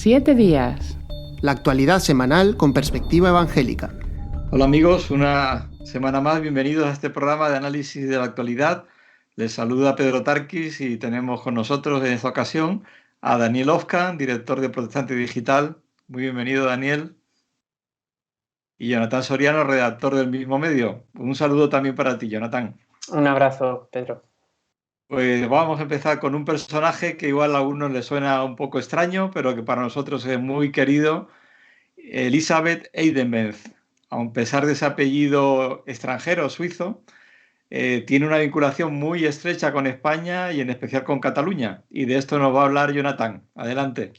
7 días. La actualidad semanal con perspectiva evangélica. Hola amigos, una semana más, bienvenidos a este programa de análisis de la actualidad. Les saluda Pedro Tarquis y tenemos con nosotros en esta ocasión a Daniel Ofcan, director de Protestante Digital. Muy bienvenido, Daniel. Y Jonathan Soriano, redactor del mismo medio. Un saludo también para ti, Jonathan. Un abrazo, Pedro. Pues vamos a empezar con un personaje que igual a algunos les suena un poco extraño, pero que para nosotros es muy querido, Elisabeth Eidenbenz. A pesar de ese apellido extranjero, suizo, tiene una vinculación muy estrecha con España y en especial con Cataluña. Y de esto nos va a hablar Jonathan. Adelante.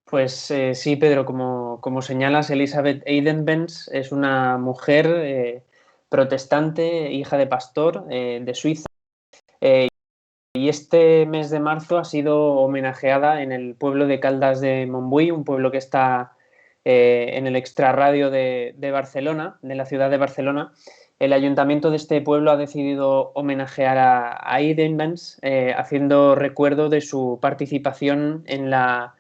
Pues sí, Pedro, como señalas, Elisabeth Eidenbenz es una mujer protestante, hija de pastor de Suiza. Y este mes de marzo ha sido homenajeada en el pueblo de Caldas de Montbui, un pueblo que está en el extrarradio de Barcelona, de la ciudad de Barcelona. El ayuntamiento de este pueblo ha decidido homenajear a Eidenbenz, haciendo recuerdo de su participación en la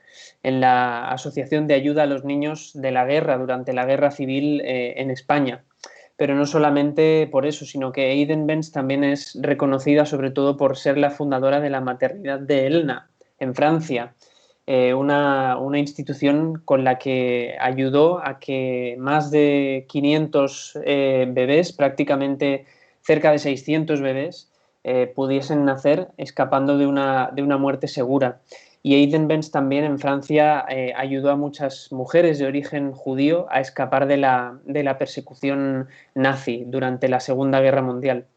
Asociación de Ayuda a los Niños de la Guerra durante la Guerra Civil en España. Pero no solamente por eso, sino que Eidenbenz también es reconocida sobre todo por ser la fundadora de la maternidad de Elna, en Francia, una institución con la que ayudó a que más de 500 bebés, prácticamente cerca de 600 bebés, pudiesen nacer escapando de una muerte segura. Y Eidenbenz también en Francia ayudó a muchas mujeres de origen judío a escapar de la persecución nazi durante la Segunda Guerra Mundial.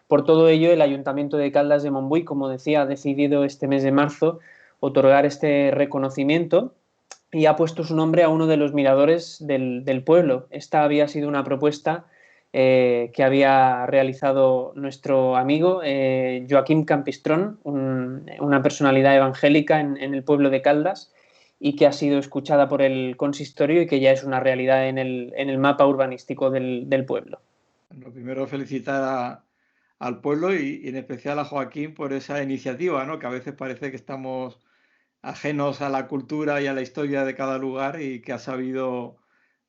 Por todo ello, el Ayuntamiento de Caldas de Montbui, como decía, ha decidido este mes de marzo otorgar este reconocimiento y ha puesto su nombre a uno de los miradores del pueblo. Esta había sido una propuesta que había realizado nuestro amigo Joaquim Campistrón, una personalidad evangélica en el pueblo de Caldas, y que ha sido escuchada por el consistorio y que ya es una realidad en el mapa urbanístico del pueblo. Lo primero, felicitar al pueblo y en especial a Joaquín por esa iniciativa, ¿no? Que a veces parece que estamos ajenos a la cultura y a la historia de cada lugar y que ha sabido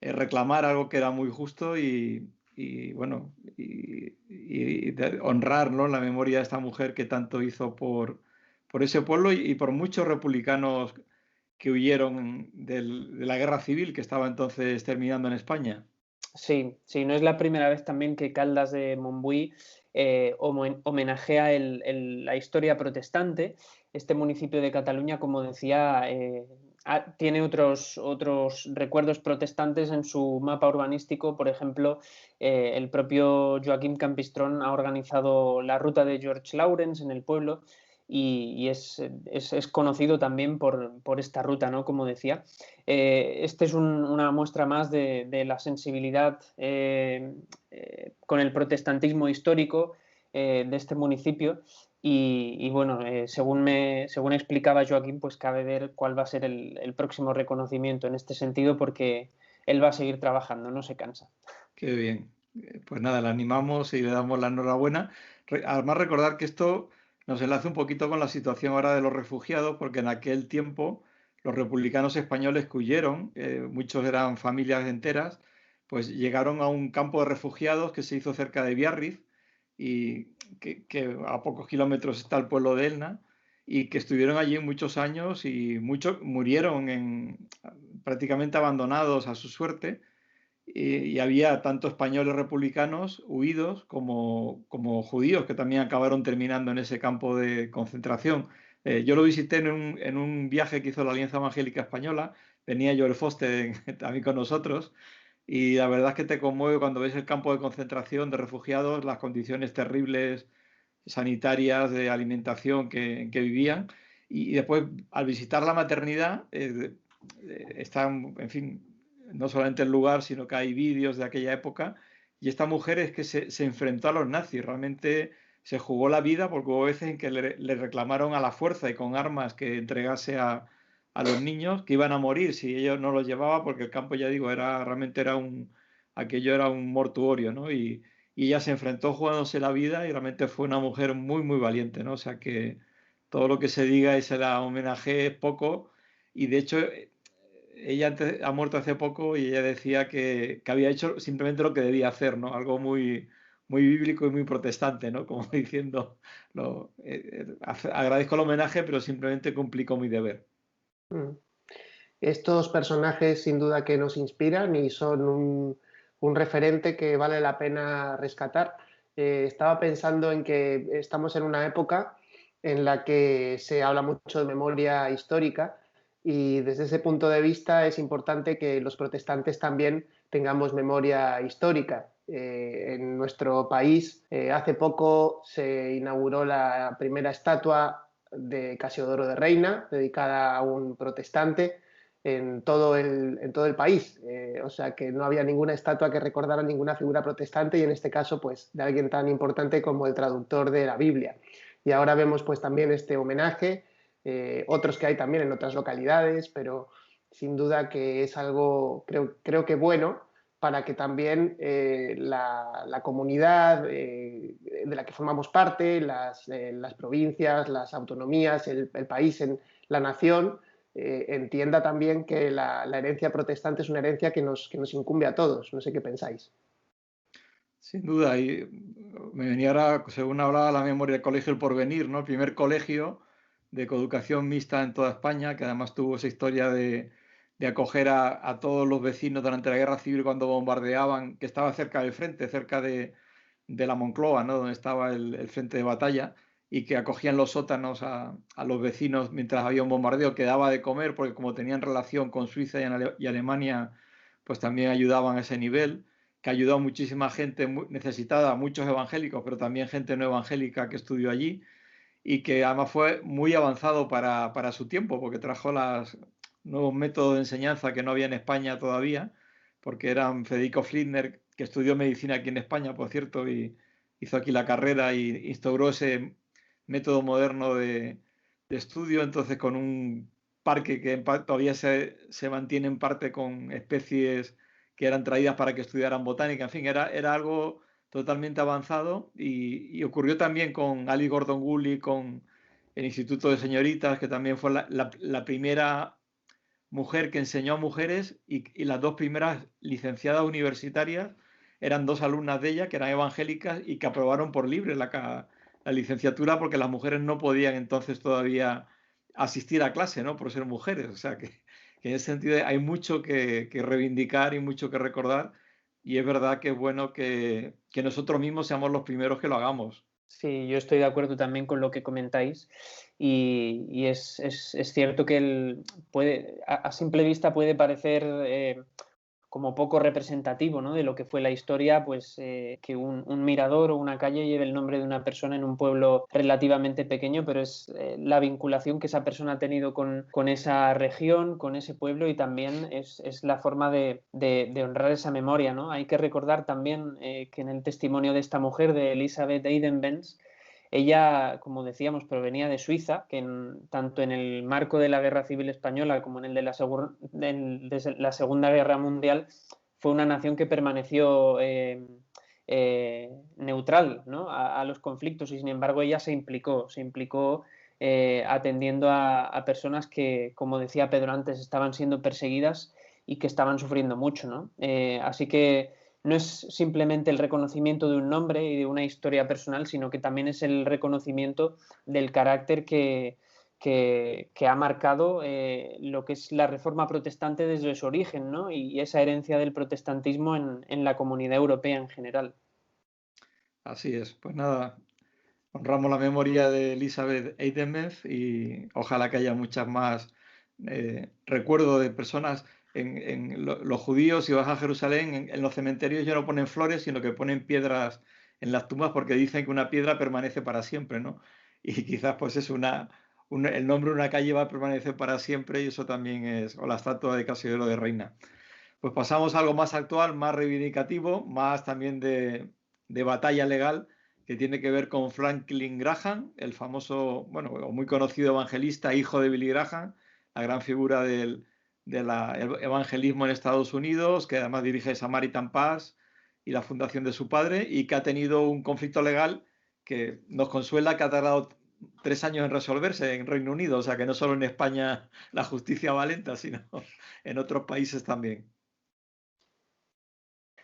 reclamar algo que era muy justo y bueno, y honrar, ¿no?, la memoria de esta mujer que tanto hizo por ese pueblo y por muchos republicanos que huyeron de la guerra civil que estaba entonces terminando en España. Sí, no es la primera vez también que Caldas de Montbui homenajea la historia protestante. Este municipio de Cataluña, como decía, tiene otros recuerdos protestantes en su mapa urbanístico. Por ejemplo, el propio Joaquim Campistrón ha organizado la ruta de George Lawrence en el pueblo y es conocido también por esta ruta, ¿no? Como decía. Este es una muestra más de la sensibilidad con el protestantismo histórico de este municipio y bueno, según explicaba Joaquín, pues cabe ver cuál va a ser el próximo reconocimiento en este sentido, porque él va a seguir trabajando, no se cansa. Qué bien. Pues nada, le animamos y le damos la enhorabuena. Además, recordar que esto nos enlaza un poquito con la situación ahora de los refugiados, porque en aquel tiempo los republicanos españoles que huyeron, muchos eran familias enteras, pues llegaron a un campo de refugiados que se hizo cerca de Biarritz y que a pocos kilómetros está el pueblo de Elna y que estuvieron allí muchos años y muchos murieron prácticamente abandonados a su suerte y había tanto españoles republicanos huidos como judíos que también acabaron terminando en ese campo de concentración. Yo lo visité en un viaje que hizo la Alianza Evangélica Española, venía Joel Foster también con nosotros, y la verdad es que te conmueve cuando ves el campo de concentración de refugiados, las condiciones terribles sanitarias, de alimentación que vivían, y después al visitar la maternidad están, en fin, no solamente el lugar, sino que hay vídeos de aquella época, y esta mujer es que se enfrentó a los nazis, realmente se jugó la vida porque hubo veces en que le reclamaron a la fuerza y con armas que entregase a los niños que iban a morir si ellos no los llevaban, porque el campo, ya digo, aquello era un mortuorio, ¿no? Y ella se enfrentó jugándose la vida y realmente fue una mujer muy, muy valiente, ¿no? O sea que todo lo que se diga y se la homenaje es poco, y de hecho ella antes, ha muerto hace poco y ella decía que había hecho simplemente lo que debía hacer, ¿no? Algo muy, muy bíblico y muy protestante, ¿no? Como diciendo, agradezco el homenaje, pero simplemente cumplí con mi deber. Mm. Estos personajes sin duda que nos inspiran y son un referente que vale la pena rescatar. Estaba pensando en que estamos en una época en la que se habla mucho de memoria histórica y desde ese punto de vista es importante que los protestantes también tengamos memoria histórica. En nuestro país hace poco se inauguró la primera estatua de Casiodoro de Reina dedicada a un protestante en todo el país. O sea que no había ninguna estatua que recordara ninguna figura protestante y en este caso pues de alguien tan importante como el traductor de la Biblia. Y ahora vemos pues también este homenaje, otros que hay también en otras localidades, pero sin duda que es algo creo que bueno para que también la comunidad de la que formamos parte, las provincias, las autonomías, el país, la nación, entienda también que la herencia protestante es una herencia que nos incumbe a todos. No sé qué pensáis. Sin duda, y me venía ahora, según hablaba la memoria del Colegio El Porvenir, ¿no? El primer colegio de coeducación mixta en toda España, que además tuvo esa historia de acoger a todos los vecinos durante la Guerra Civil cuando bombardeaban, que estaba cerca del frente, cerca de la Moncloa, ¿no? Donde estaba el frente de batalla, y que acogían los sótanos a los vecinos mientras había un bombardeo, que daba de comer, porque como tenían relación con Suiza y Alemania, pues también ayudaban a ese nivel, que ayudó a muchísima gente necesitada, muchos evangélicos, pero también gente no evangélica que estudió allí, y que además fue muy avanzado para su tiempo, porque trajo los nuevos métodos de enseñanza que no había en España todavía, porque eran Federico Flindner, que estudió medicina aquí en España, por cierto, y hizo aquí la carrera y instauró ese método moderno de estudio, entonces con un parque que todavía se mantiene en parte con especies que eran traídas para que estudiaran botánica, en fin, era algo totalmente avanzado y ocurrió también con Alice Gordon Woolley, con el Instituto de Señoritas, que también fue la primera mujer que enseñó a mujeres y las dos primeras licenciadas universitarias eran dos alumnas de ella que eran evangélicas y que aprobaron por libre la licenciatura porque las mujeres no podían entonces todavía asistir a clase, ¿no? Por ser mujeres. O sea que en ese sentido hay mucho que reivindicar y mucho que recordar y es verdad que es bueno que nosotros mismos seamos los primeros que lo hagamos. Sí, yo estoy de acuerdo también con lo que comentáis y es cierto que a simple vista puede parecer como poco representativo, ¿no? De lo que fue la historia, pues que un mirador o una calle lleve el nombre de una persona en un pueblo relativamente pequeño, pero es la vinculación que esa persona ha tenido con esa región, con ese pueblo y también es la forma de honrar esa memoria, ¿no? Hay que recordar también que en el testimonio de esta mujer, de Elisabeth Eidenbenz, ella, como decíamos, provenía de Suiza, que tanto en el marco de la Guerra Civil Española como en el de la Segunda Guerra Mundial fue una nación que permaneció neutral, ¿no? a los conflictos y sin embargo ella se implicó atendiendo a personas que, como decía Pedro antes, estaban siendo perseguidas y que estaban sufriendo mucho, ¿no? Así que no es simplemente el reconocimiento de un nombre y de una historia personal, sino que también es el reconocimiento del carácter que ha marcado lo que es la reforma protestante desde su origen, ¿no? Y esa herencia del protestantismo en la comunidad europea en general. Así es, pues nada, honramos la memoria de Elisabeth Eidenbenz y ojalá que haya muchas más recuerdos de personas. Los judíos, si vas a Jerusalén, en los cementerios ya no ponen flores, sino que ponen piedras en las tumbas porque dicen que una piedra permanece para siempre, ¿no? Y quizás pues es el nombre de una calle va a permanecer para siempre y eso también es, o la estatua de Casiodoro de Reina. Pues pasamos a algo más actual, más reivindicativo, más también de batalla legal, que tiene que ver con Franklin Graham, el famoso, bueno, muy conocido evangelista, hijo de Billy Graham, la gran figura del evangelismo en Estados Unidos, que además dirige Samaritan Pass y la fundación de su padre, y que ha tenido un conflicto legal que nos consuela, que ha tardado 3 años en resolverse en Reino Unido, o sea que no solo en España la justicia va lenta, sino en otros países también.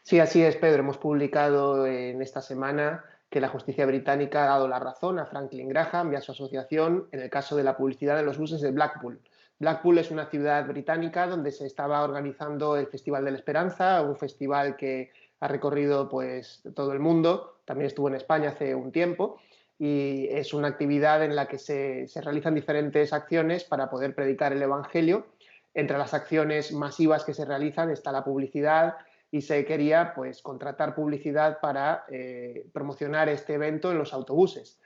Sí, así es, Pedro. Hemos publicado en esta semana que la justicia británica ha dado la razón a Franklin Graham y a su asociación en el caso de la publicidad de los buses de Blackpool. Blackpool es una ciudad británica donde se estaba organizando el Festival de la Esperanza, un festival que ha recorrido pues todo el mundo, también estuvo en España hace un tiempo, y es una actividad en la que se realizan diferentes acciones para poder predicar el Evangelio. Entre las acciones masivas que se realizan está la publicidad, y se quería pues contratar publicidad para promocionar este evento en los autobuses.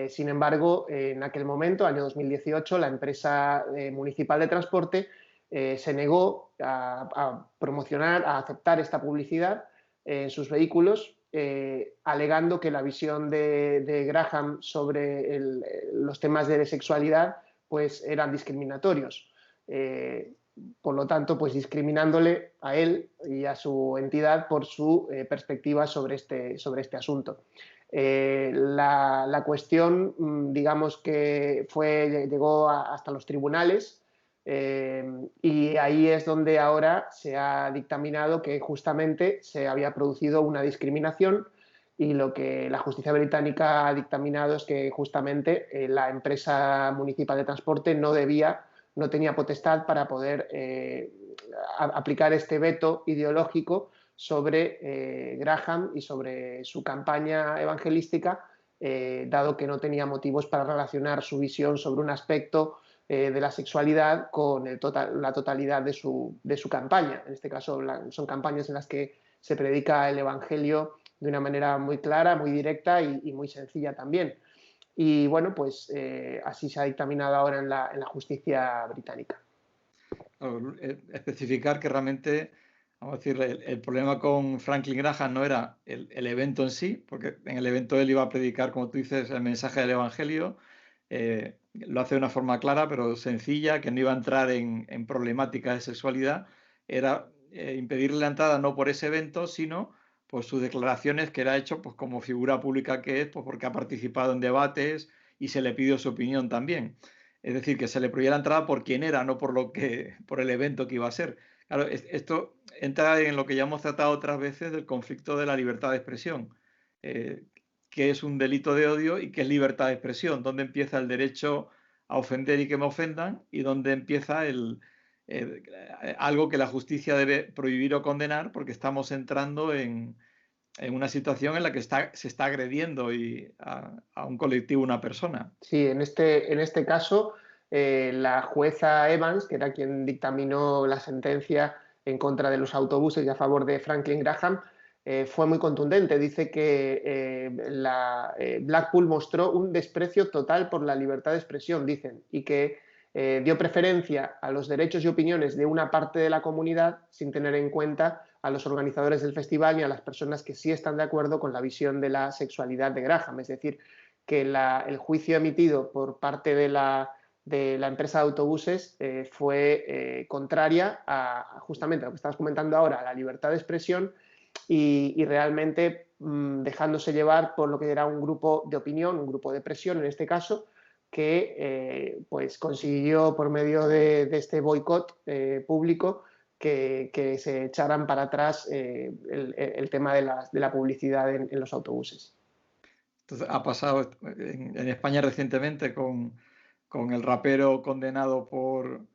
Sin embargo, en aquel momento, año 2018, la empresa municipal de transporte se negó a promocionar, a aceptar esta publicidad en sus vehículos, alegando que la visión de Graham sobre los temas de sexualidad pues eran discriminatorios. Por lo tanto, pues discriminándole a él y a su entidad por su perspectiva sobre este asunto. La cuestión, digamos que llegó hasta los tribunales, y ahí es donde ahora se ha dictaminado que justamente se había producido una discriminación, y lo que la justicia británica ha dictaminado es que justamente la empresa municipal de transporte no tenía potestad para poder aplicar este veto ideológico sobre Graham y sobre su campaña evangelística, dado que no tenía motivos para relacionar su visión sobre un aspecto de la sexualidad con la totalidad de su campaña. En este caso son campañas en las que se predica el Evangelio de una manera muy clara, muy directa y muy sencilla también. Y bueno, pues así se ha dictaminado ahora en la justicia británica. Especificar que realmente, vamos a decir, el problema con Franklin Graham no era el evento en sí, porque en el evento él iba a predicar, como tú dices, el mensaje del Evangelio. Lo hace de una forma clara, pero sencilla, que no iba a entrar en problemáticas de sexualidad. Era impedirle la entrada no por ese evento, sino por sus declaraciones que él ha hecho pues, como figura pública que es, pues, porque ha participado en debates y se le pidió su opinión también. Es decir, que se le prohibía la entrada por quién era, no por el evento que iba a ser. Claro, esto entra en lo que ya hemos tratado otras veces del conflicto de la libertad de expresión, que es un delito de odio y que es libertad de expresión, dónde empieza el derecho a ofender y que me ofendan y dónde empieza algo que la justicia debe prohibir o condenar, porque estamos entrando en una situación en la que se está agrediendo a un colectivo, una persona. Sí, en este caso, la jueza Evans, que era quien dictaminó la sentencia en contra de los autobuses y a favor de Franklin Graham, fue muy contundente. Dice que Blackpool mostró un desprecio total por la libertad de expresión, dicen, y que dio preferencia a los derechos y opiniones de una parte de la comunidad sin tener en cuenta a los organizadores del festival y a las personas que sí están de acuerdo con la visión de la sexualidad de Graham. Es decir, que el juicio emitido por parte de la empresa de autobuses fue contraria justamente a lo que estabas comentando ahora, a la libertad de expresión, y realmente dejándose llevar por lo que era un grupo de opinión, un grupo de presión en este caso, que pues consiguió por medio de este boicot público que se echaran para atrás el tema de la publicidad en los autobuses. Entonces, ha pasado en España recientemente con el rapero condenado por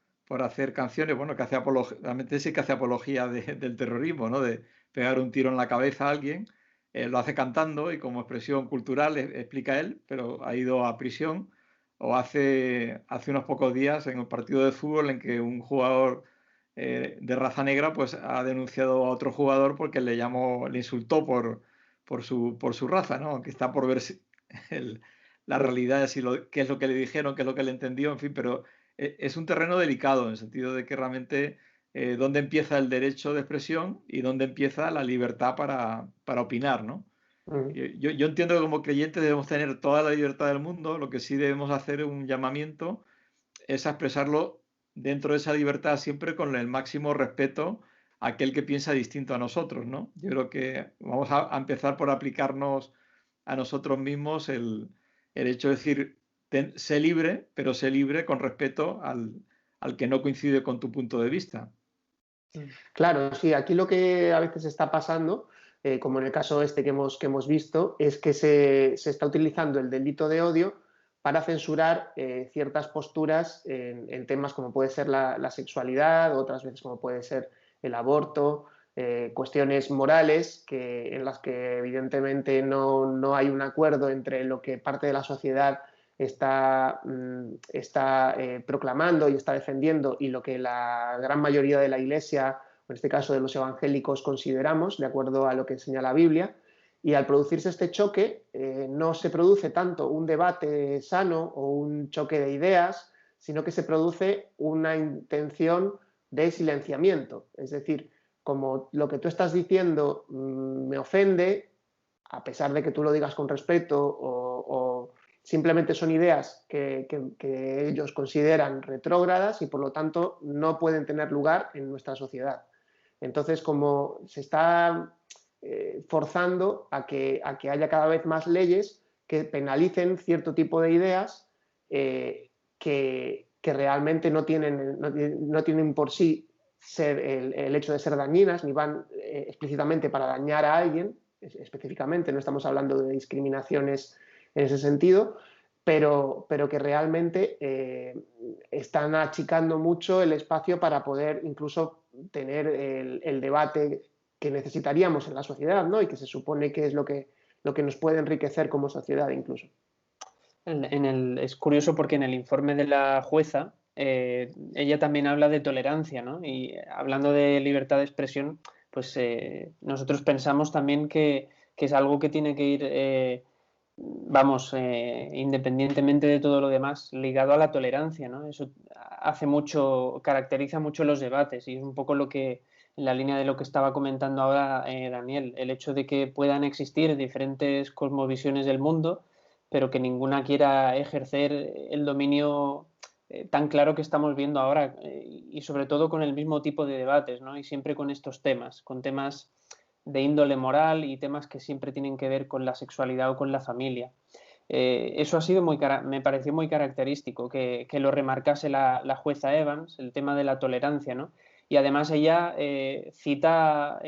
hacer canciones, bueno, que hace realmente sí que hace apología del terrorismo, ¿no? De pegar un tiro en la cabeza a alguien. Lo hace cantando y como expresión cultural, explica él, pero ha ido a prisión. O hace unos pocos días en un partido de fútbol en que un jugador de raza negra pues ha denunciado a otro jugador porque le insultó por su raza, ¿no? Que está por ver la realidad, qué es lo que le dijeron, qué es lo que le entendió, en fin, pero es un terreno delicado en el sentido de que realmente dónde empieza el derecho de expresión y dónde empieza la libertad para opinar, ¿no? Yo entiendo que como creyentes debemos tener toda la libertad del mundo, lo que sí debemos hacer es un llamamiento, es a expresarlo dentro de esa libertad siempre con el máximo respeto a aquel que piensa distinto a nosotros, ¿no? Yo creo que vamos a empezar por aplicarnos a nosotros mismos el hecho de decir sé libre, pero sé libre con respeto al que no coincide con tu punto de vista. Claro, sí, aquí lo que a veces está pasando, como en el caso este que hemos visto, es que se está utilizando el delito de odio para censurar ciertas posturas en temas como puede ser la sexualidad, otras veces como puede ser el aborto, cuestiones morales en las que evidentemente no hay un acuerdo entre lo que parte de la sociedad está proclamando y está defendiendo y lo que la gran mayoría de la Iglesia, en este caso de los evangélicos, consideramos, de acuerdo a lo que enseña la Biblia. Y al producirse este choque, no se produce tanto un debate sano o un choque de ideas, sino que se produce una intención de silenciamiento. Es decir, como lo que tú estás diciendo me ofende, a pesar de que tú lo digas con respeto o simplemente son ideas que ellos consideran retrógradas y por lo tanto no pueden tener lugar en nuestra sociedad. Entonces, como se está forzando a que haya cada vez más leyes que penalicen cierto tipo de ideas que realmente no tienen por sí ser el hecho de ser dañinas, ni van explícitamente para dañar a alguien, específicamente, no estamos hablando de discriminaciones en ese sentido, pero que realmente están achicando mucho el espacio para poder incluso tener el debate que necesitaríamos en la sociedad, ¿no? Y que se supone que es lo que nos puede enriquecer como sociedad incluso. Es curioso porque en el informe de la jueza ella también habla de tolerancia, ¿no? Y hablando de libertad de expresión, pues nosotros pensamos también que es algo que tiene que ir, independientemente de todo lo demás, ligado a la tolerancia, ¿no? Eso caracteriza mucho los debates y es un poco en la línea de lo que estaba comentando ahora Daniel, el hecho de que puedan existir diferentes cosmovisiones del mundo, pero que ninguna quiera ejercer el dominio tan claro que estamos viendo ahora y sobre todo con el mismo tipo de debates, ¿no? Y siempre con estos temas, con temas de índole moral y temas que siempre tienen que ver con la sexualidad o con la familia. Eso ha sido me pareció muy característico que lo remarcase la jueza Evans, el tema de la tolerancia, ¿no? Y además ella cita,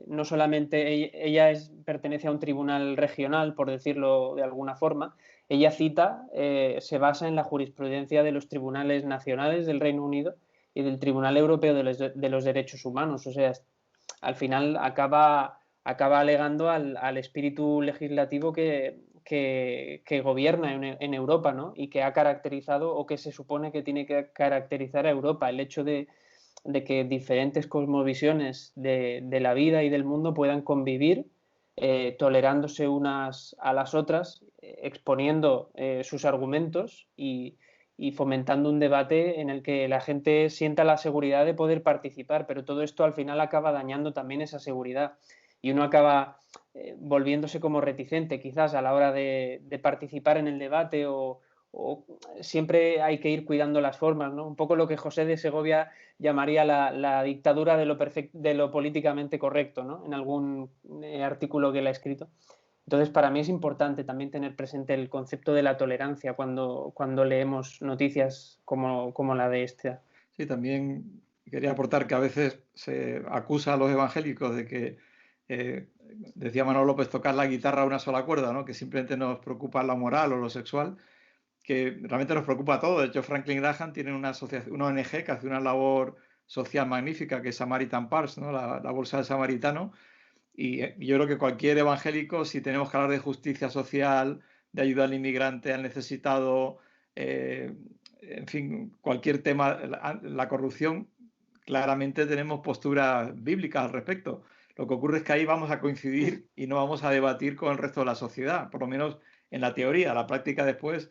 no solamente ella pertenece a un tribunal regional, por decirlo de alguna forma, ella cita, se basa en la jurisprudencia de los tribunales nacionales del Reino Unido y del Tribunal Europeo de los Derechos Humanos. O sea, al final acaba alegando al espíritu legislativo que gobierna en Europa, ¿no? Y que ha caracterizado o que se supone que tiene que caracterizar a Europa, el hecho de que diferentes cosmovisiones de la vida y del mundo puedan convivir tolerándose unas a las otras, exponiendo sus argumentos y fomentando un debate en el que la gente sienta la seguridad de poder participar, pero todo esto al final acaba dañando también esa seguridad y uno acaba volviéndose como reticente quizás a la hora de participar en el debate o siempre hay que ir cuidando las formas, ¿no? Un poco lo que José de Segovia llamaría la dictadura de lo políticamente correcto, ¿no? En algún artículo que él ha escrito. Entonces, para mí es importante también tener presente el concepto de la tolerancia cuando leemos noticias como la de esta. Sí, también quería aportar que a veces se acusa a los evangélicos de que, decía Manuel López, tocar la guitarra a una sola cuerda, ¿no? Que simplemente nos preocupa la moral o lo sexual, que realmente nos preocupa todo. De hecho, Franklin Graham tiene una ONG que hace una labor social magnífica, que es Samaritan Purse, ¿no? La bolsa del samaritano. Y yo creo que cualquier evangélico, si tenemos que hablar de justicia social, de ayuda al inmigrante, al necesitado, en fin, cualquier tema, la corrupción, claramente tenemos posturas bíblicas al respecto. Lo que ocurre es que ahí vamos a coincidir y no vamos a debatir con el resto de la sociedad, por lo menos en la teoría. La práctica después,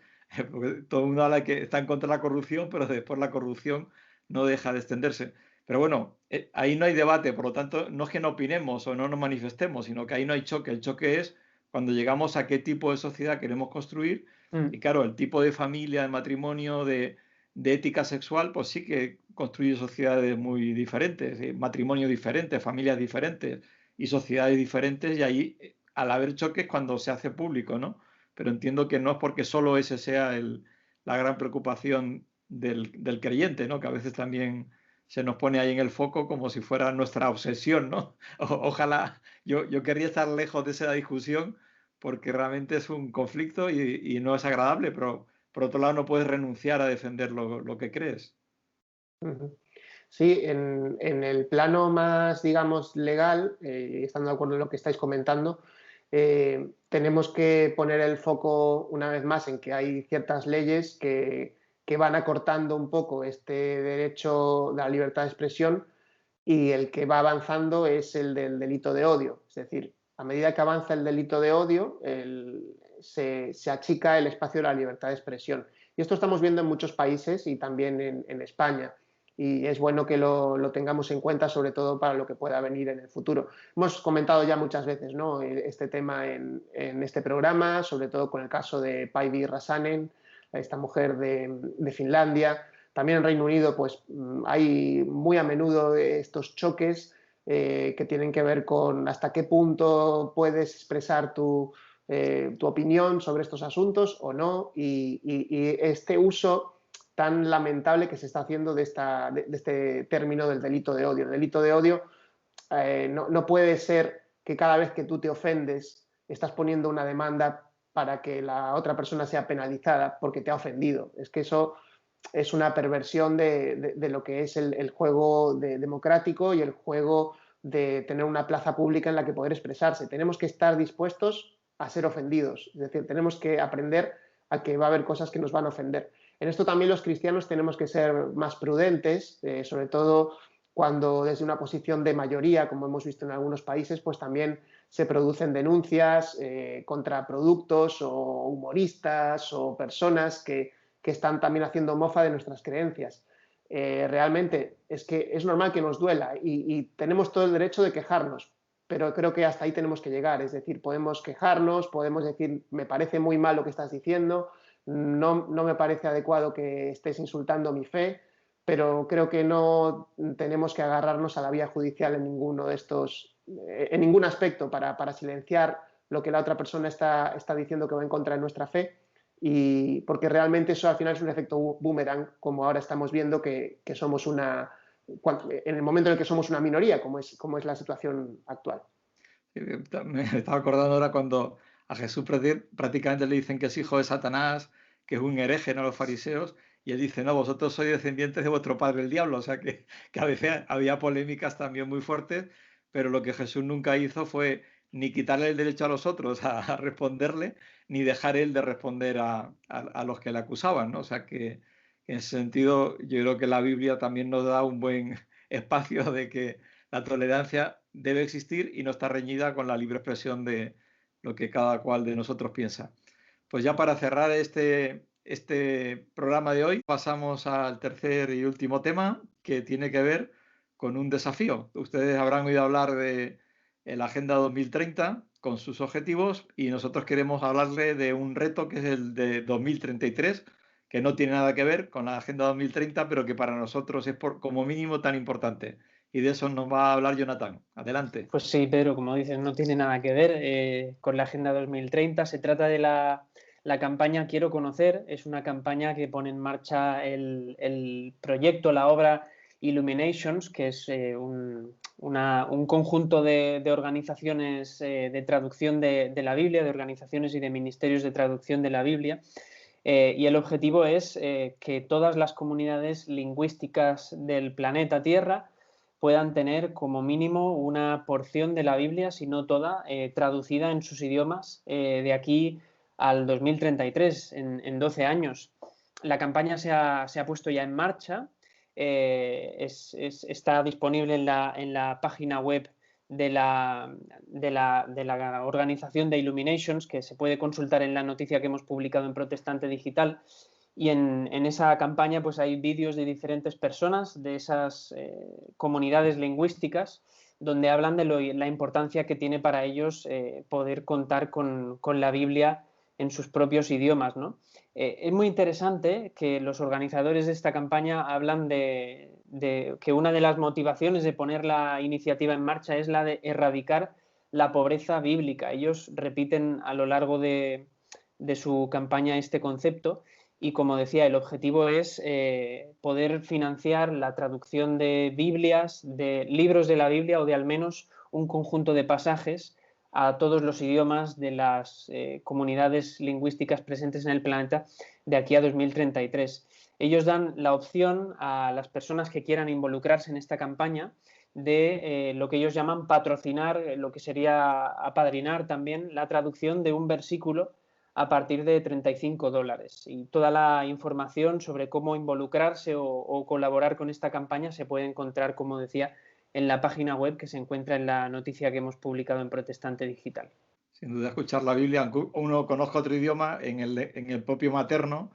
porque todo el mundo habla de que está en contra de la corrupción, pero después la corrupción no deja de extenderse. Pero bueno, ahí no hay debate, por lo tanto, no es que no opinemos o no nos manifestemos, sino que ahí no hay choque. El choque es cuando llegamos a qué tipo de sociedad queremos construir. Y claro, el tipo de familia, de matrimonio, de ética sexual, pues sí que construye sociedades muy diferentes, matrimonios diferentes, familias diferentes y sociedades diferentes. Y ahí, al haber choques, cuando se hace público, ¿no? Pero entiendo que no es porque solo ese sea la gran preocupación del creyente, ¿no? Que a veces también se nos pone ahí en el foco como si fuera nuestra obsesión, ¿no? Ojalá, yo querría estar lejos de esa discusión porque realmente es un conflicto y no es agradable, pero por otro lado no puedes renunciar a defender lo que crees. Ujú. Sí, en el plano más, digamos, legal, estando de acuerdo en lo que estáis comentando, tenemos que poner el foco una vez más en que hay ciertas leyes que van acortando un poco este derecho de la libertad de expresión, y el que va avanzando es el del delito de odio. Es decir, a medida que avanza el delito de odio, se achica el espacio de la libertad de expresión. Y esto estamos viendo en muchos países y también en España. Y es bueno que lo tengamos en cuenta, sobre todo para lo que pueda venir en el futuro. Hemos comentado ya muchas veces, ¿no?, este tema en este programa, sobre todo con el caso de Päivi Räsänen, esta mujer de Finlandia. También en Reino Unido pues hay muy a menudo estos choques que tienen que ver con hasta qué punto puedes expresar tu opinión sobre estos asuntos o no, y este uso tan lamentable que se está haciendo de este término del delito de odio. El delito de odio no puede ser que cada vez que tú te ofendes estás poniendo una demanda para que la otra persona sea penalizada porque te ha ofendido. Es que eso es una perversión de lo que es el juego democrático y el juego de tener una plaza pública en la que poder expresarse. Tenemos que estar dispuestos a ser ofendidos, es decir, tenemos que aprender a que va a haber cosas que nos van a ofender. En esto también los cristianos tenemos que ser más prudentes, sobre todo cuando desde una posición de mayoría, como hemos visto en algunos países, pues también se producen denuncias contra productos o humoristas o personas que están también haciendo mofa de nuestras creencias. Realmente es que es normal que nos duela y tenemos todo el derecho de quejarnos, pero creo que hasta ahí tenemos que llegar. Es decir, podemos quejarnos, podemos decir, me parece muy mal lo que estás diciendo, no me parece adecuado que estés insultando mi fe, pero creo que no tenemos que agarrarnos a la vía judicial en ninguno de estos, en ningún aspecto para silenciar lo que la otra persona está diciendo que va en contra de nuestra fe, y porque realmente eso al final es un efecto boomerang, como ahora estamos viendo que somos en el momento en el que somos una minoría, como es la situación actual. Me estaba acordando ahora cuando a Jesús prácticamente le dicen que es hijo de Satanás, que es un hereje, ¿no?, los fariseos, y él dice, no, vosotros sois descendientes de vuestro padre el diablo. O sea que a veces había polémicas también muy fuertes, pero lo que Jesús nunca hizo fue ni quitarle el derecho a los otros a responderle, ni dejar él de responder a los que le acusaban, ¿no? O sea que en ese sentido yo creo que la Biblia también nos da un buen espacio de que la tolerancia debe existir y no está reñida con la libre expresión de lo que cada cual de nosotros piensa. Pues ya para cerrar este programa de hoy, pasamos al tercer y último tema, que tiene que ver con un desafío. Ustedes habrán oído hablar de la Agenda 2030 con sus objetivos, y nosotros queremos hablarle de un reto que es el de 2033, que no tiene nada que ver con la Agenda 2030, pero que para nosotros es como mínimo tan importante. Y de eso nos va a hablar Jonathan. Adelante. Pues sí, Pedro, como dices, no tiene nada que ver con la Agenda 2030. Se trata de la campaña Quiero Conocer. Es una campaña que pone en marcha el proyecto, la obra Illuminations, que es un conjunto de organizaciones de traducción de la Biblia, de organizaciones y de ministerios de traducción de la Biblia. Y el objetivo es que todas las comunidades lingüísticas del planeta Tierra puedan tener como mínimo una porción de la Biblia, si no toda, traducida en sus idiomas de aquí al 2033, en 12 años. La campaña se ha puesto ya en marcha, está disponible en la página web de la organización de Illuminations, que se puede consultar en la noticia que hemos publicado en Protestante Digital. Y en esa campaña pues hay vídeos de diferentes personas de esas comunidades lingüísticas, donde hablan de la importancia que tiene para ellos poder contar con la Biblia en sus propios idiomas, ¿no? Es muy interesante que los organizadores de esta campaña hablan de que una de las motivaciones de poner la iniciativa en marcha es la de erradicar la pobreza bíblica. Ellos repiten a lo largo de su campaña este concepto, y, como decía, el objetivo es poder financiar la traducción de Biblias, de libros de la Biblia o de al menos un conjunto de pasajes a todos los idiomas de las comunidades lingüísticas presentes en el planeta de aquí a 2033. Ellos dan la opción a las personas que quieran involucrarse en esta campaña de lo que ellos llaman patrocinar, lo que sería apadrinar también la traducción de un versículo a partir de $35. Y toda la información sobre cómo involucrarse o colaborar con esta campaña se puede encontrar, como decía, en la página web que se encuentra en la noticia que hemos publicado en Protestante Digital. Sin duda, escuchar la Biblia, aunque uno conozca otro idioma, en el propio materno,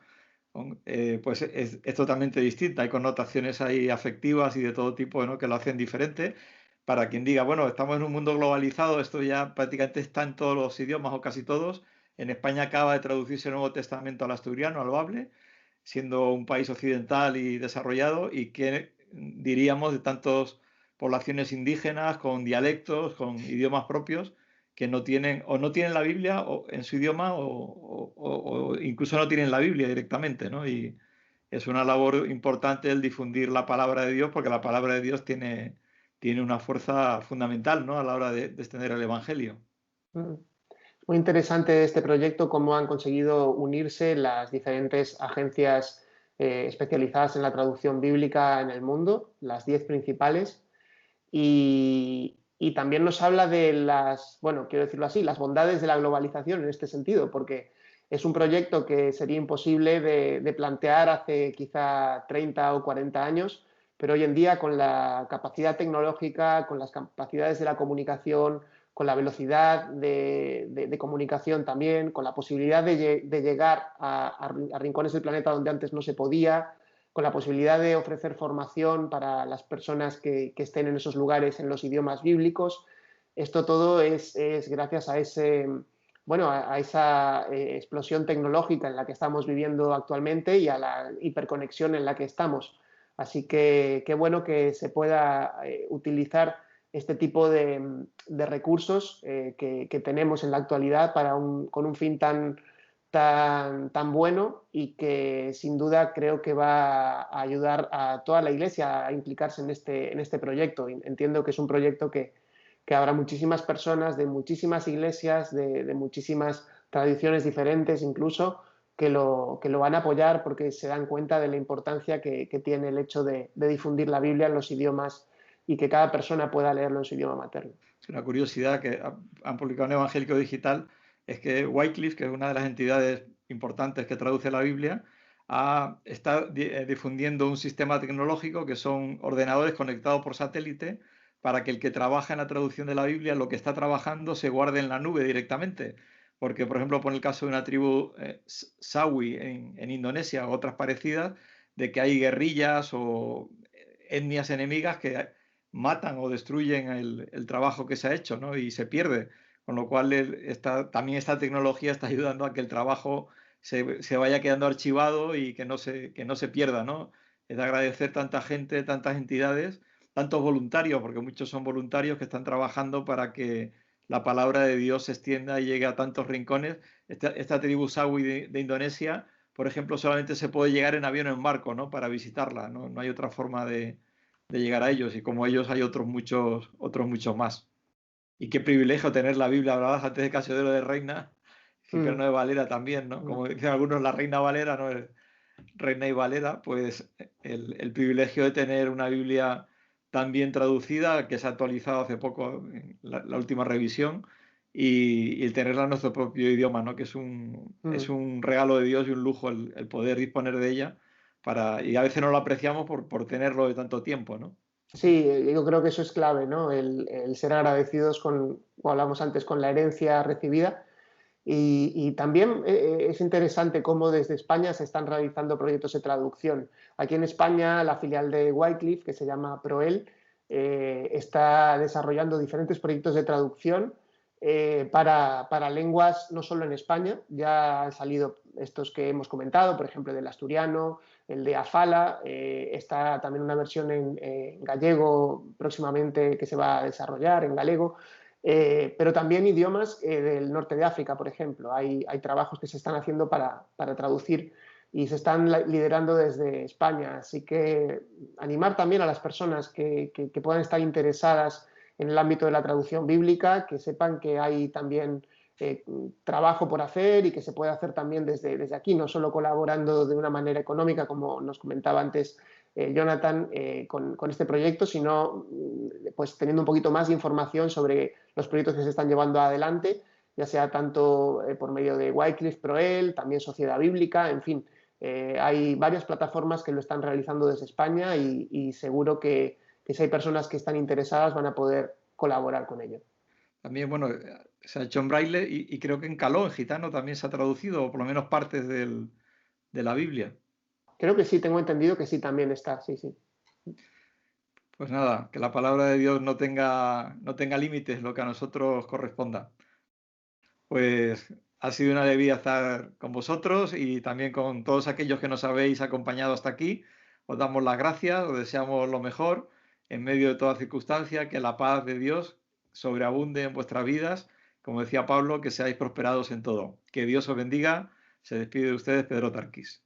pues es totalmente distinta. Hay connotaciones ahí afectivas y de todo tipo, ¿no?, que lo hacen diferente. Para quien diga, bueno, estamos en un mundo globalizado, esto ya prácticamente está en todos los idiomas o casi todos. En España acaba de traducirse el Nuevo Testamento al asturiano, al bable, siendo un país occidental y desarrollado, y que diríamos de tantas poblaciones indígenas con dialectos, con idiomas propios, que no tienen la Biblia en su idioma o incluso no tienen la Biblia directamente, ¿no? Y es una labor importante el difundir la palabra de Dios, porque la palabra de Dios tiene una fuerza fundamental, ¿no?, a la hora de extender el Evangelio. Muy interesante este proyecto, cómo han conseguido unirse las diferentes agencias especializadas en la traducción bíblica en el mundo, las 10 principales, y también nos habla de las, bueno, quiero decirlo así, las bondades de la globalización en este sentido, porque es un proyecto que sería imposible de plantear hace quizá 30 o 40 años, pero hoy en día, con la capacidad tecnológica, con las capacidades de la comunicación, con la velocidad de comunicación también, con la posibilidad de llegar a rincones del planeta donde antes no se podía, con la posibilidad de ofrecer formación para las personas que estén en esos lugares en los idiomas bíblicos. Esto todo es gracias a esa explosión tecnológica en la que estamos viviendo actualmente y a la hiperconexión en la que estamos. Así que qué bueno que se pueda utilizar este tipo de recursos que tenemos en la actualidad con un fin tan bueno, y que sin duda creo que va a ayudar a toda la Iglesia a implicarse en este proyecto. Entiendo que es un proyecto que habrá muchísimas personas de muchísimas iglesias, de muchísimas tradiciones diferentes incluso, que lo van a apoyar porque se dan cuenta de la importancia que tiene el hecho de difundir la Biblia en los idiomas y que cada persona pueda leerlo en su idioma materno. Una curiosidad que han publicado en Evangélico Digital es que Wycliffe, que es una de las entidades importantes que traduce la Biblia, está difundiendo un sistema tecnológico que son ordenadores conectados por satélite, para que el que trabaja en la traducción de la Biblia, lo que está trabajando, se guarde en la nube directamente. Porque, por ejemplo, pone el caso de una tribu Sawi en Indonesia o otras parecidas, de que hay guerrillas o etnias enemigas que matan o destruyen el trabajo que se ha hecho, ¿no?, y se pierde. Con lo cual también esta tecnología está ayudando a que el trabajo se vaya quedando archivado y que no se pierda, ¿no? Es de agradecer tanta gente, tantas entidades, tantos voluntarios, porque muchos son voluntarios que están trabajando para que la palabra de Dios se extienda y llegue a tantos rincones. Esta tribu Sawi de Indonesia, por ejemplo, solamente se puede llegar en avión o en barco, ¿no?, para visitarla, ¿no? No hay otra forma de llegar a ellos, y como ellos hay otros muchos más. Y qué privilegio tener la Biblia. Hablabas antes de Casiodoro de Reina, Cipriano de Valera también, ¿no? Como dicen algunos, la Reina Valera no es Reina y Valera, pues el privilegio de tener una Biblia tan bien traducida, que se ha actualizado hace poco en la última revisión, y el tenerla en nuestro propio idioma, ¿no?, que es un regalo de Dios y un lujo el poder disponer de ella, y a veces no lo apreciamos por tenerlo de tanto tiempo, ¿no? Sí, yo creo que eso es clave, ¿no? El ser agradecidos como hablamos antes, con la herencia recibida. Y también es interesante cómo desde España se están realizando proyectos de traducción. Aquí en España, la filial de Wycliffe, que se llama Proel, está desarrollando diferentes proyectos de traducción para lenguas, no solo en España. Ya han salido estos que hemos comentado, por ejemplo, del asturiano, el de Afala. Está también una versión en gallego próximamente que se va a desarrollar, en galego. Pero también idiomas del norte de África, por ejemplo. Hay trabajos que se están haciendo para traducir y se están liderando desde España. Así que animar también a las personas que puedan estar interesadas en el ámbito de la traducción bíblica, que sepan que hay también trabajo por hacer y que se puede hacer también desde aquí, no solo colaborando de una manera económica, como nos comentaba antes Jonathan, con este proyecto, sino pues teniendo un poquito más de información sobre los proyectos que se están llevando adelante, ya sea tanto por medio de Wycliffe Proel, también Sociedad Bíblica, en fin, hay varias plataformas que lo están realizando desde España y seguro que si hay personas que están interesadas van a poder colaborar con ello. También, bueno, se ha hecho en braille y creo que en caló, en gitano, también se ha traducido, o por lo menos partes de la Biblia. Creo que sí, tengo entendido que sí también está, sí, sí. Pues nada, que la palabra de Dios no tenga límites, lo que a nosotros corresponda. Pues ha sido una alegría estar con vosotros y también con todos aquellos que nos habéis acompañado hasta aquí. Os damos las gracias, os deseamos lo mejor en medio de toda circunstancia, que la paz de Dios sobreabunde en vuestras vidas. Como decía Pablo, que seáis prosperados en todo. Que Dios os bendiga. Se despide de ustedes Pedro Tarquis.